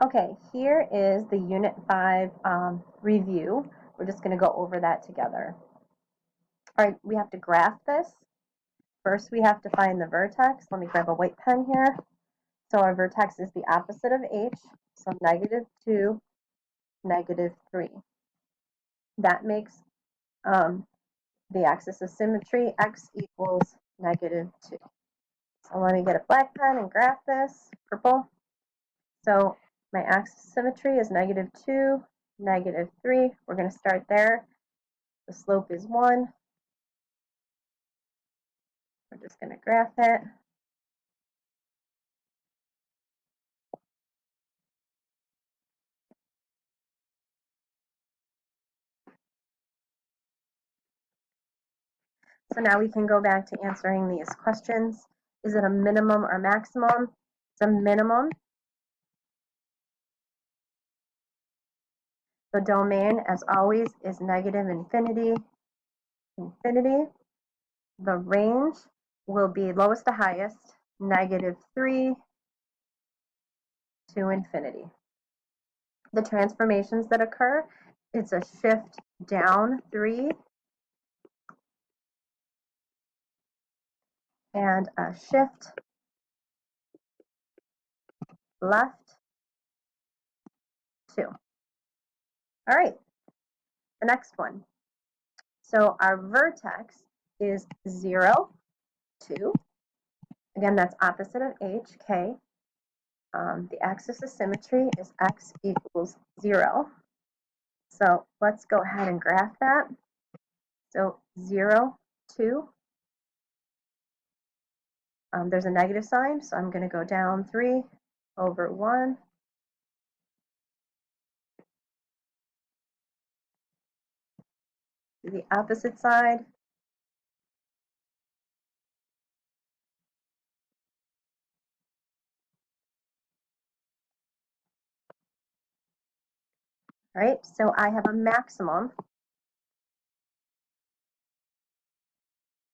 Okay, here is the Unit 5 review. We're just going to go over that together. All right, we have to graph this. First, we have to find the vertex. Let me grab a white pen here. So our vertex is the opposite of h, so -2, -3. That makes the axis of symmetry x equals -2. So let me get a black pen and graph this, purple. So my axis of symmetry is -2, -3. We're going to start there. The slope is 1. We're just going to graph it. So now we can go back to answering these questions. Is it a minimum or maximum? It's a minimum. The domain, as always, is -infinity, infinity. The range will be lowest to highest, -3 to infinity. The transformations that occur, it's a shift down 3 and a shift left 2. All right, the next one. So our vertex is 0, 2. Again, that's opposite of h, k. The axis of symmetry is x equals 0. So let's go ahead and graph that. So 0, 2. There's a negative sign, so I'm going to go down 3 over 1. To the opposite side. All right, so I have a maximum.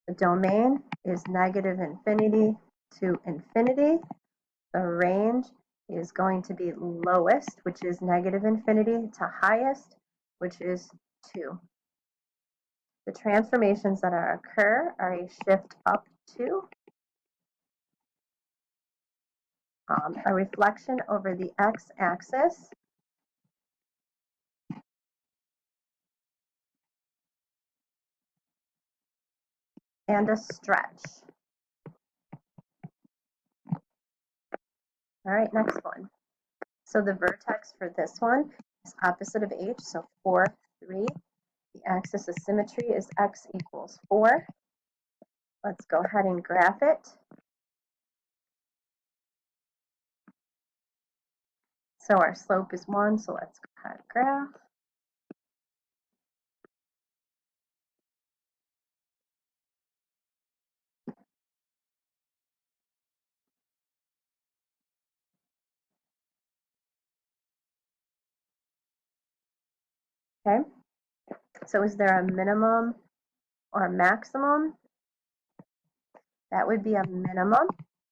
The domain is -infinity to infinity. The range is going to be lowest, which is -infinity, to highest, which is 2. The transformations that occur are a shift up 2, a reflection over the x-axis, and a stretch. All right, next one. So the vertex for this one is opposite of h, so 4, 3. The axis of symmetry is x equals 4. Let's go ahead and graph it. So our slope is 1, so let's go ahead and graph. Okay, so is there a minimum or a maximum? That would be a minimum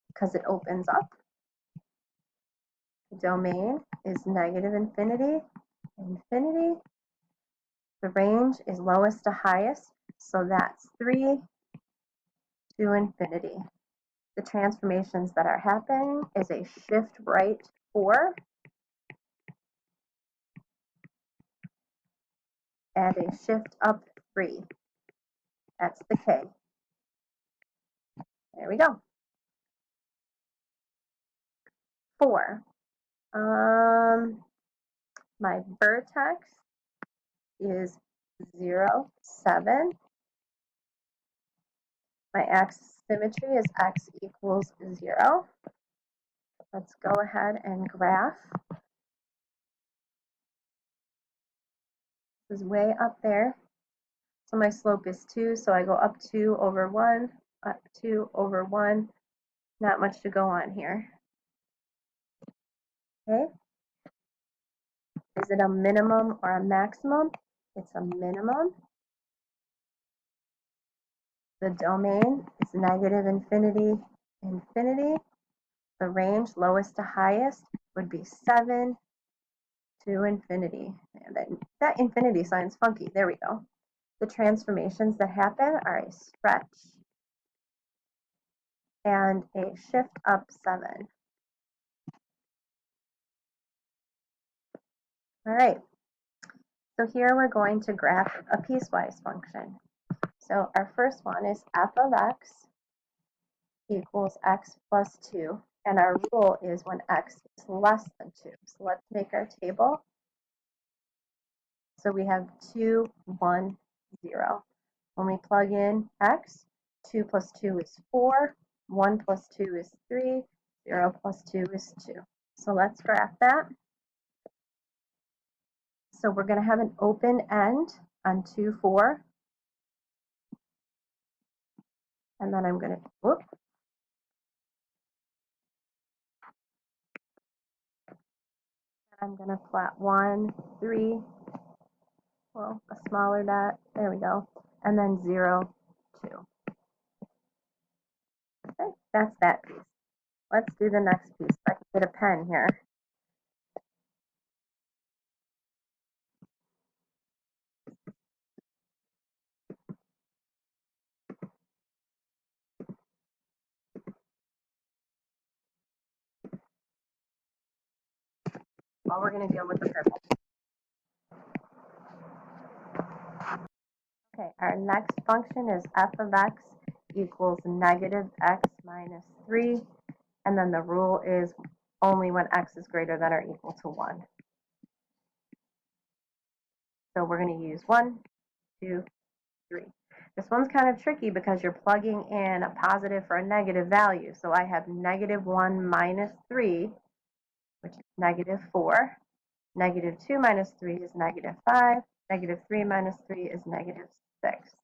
because it opens up. The domain is -infinity, infinity. The range is lowest to highest, so that's 3 to infinity. The transformations that are happening is a shift right 4 and a shift up 3. That's the K. There we go. 4. My vertex is 0, 7. My axis symmetry is x equals 0. Let's go ahead and graph. This is way up there. So my slope is 2, so I go up 2 over 1, up 2 over 1. Not much to go on here. Okay. Is it a minimum or a maximum? It's a minimum. The domain is -infinity, infinity. The range, lowest to highest, would be 7 to infinity. And that infinity sign's funky. There we go. The transformations that happen are a stretch and a shift up 7. All right. So here we're going to graph a piecewise function. So our first one is f of x equals x plus 2. And our rule is when x is less than 2. So let's make our table. So we have 2, 1, 0. When we plug in x, 2 plus 2 is 4, 1 plus 2 is 3, 0 plus 2 is 2. So let's graph that. So we're going to have an open end on 2, 4. And then I'm going to plot 1, 3, well, a smaller dot, there we go, and then 0, 2. Okay, that's that piece. Let's do the next piece. If I can get a pen here. Well, we're going to deal with the purple. Okay, our next function is f of x equals negative x minus 3, and then the rule is only when x is greater than or equal to 1. So we're going to use 1, 2, 3. This one's kind of tricky because you're plugging in a positive for a negative value. So I have negative 1 minus 3, which is negative 4. Negative 2 minus 3 is negative 5. Negative 3 minus 3 is negative 6.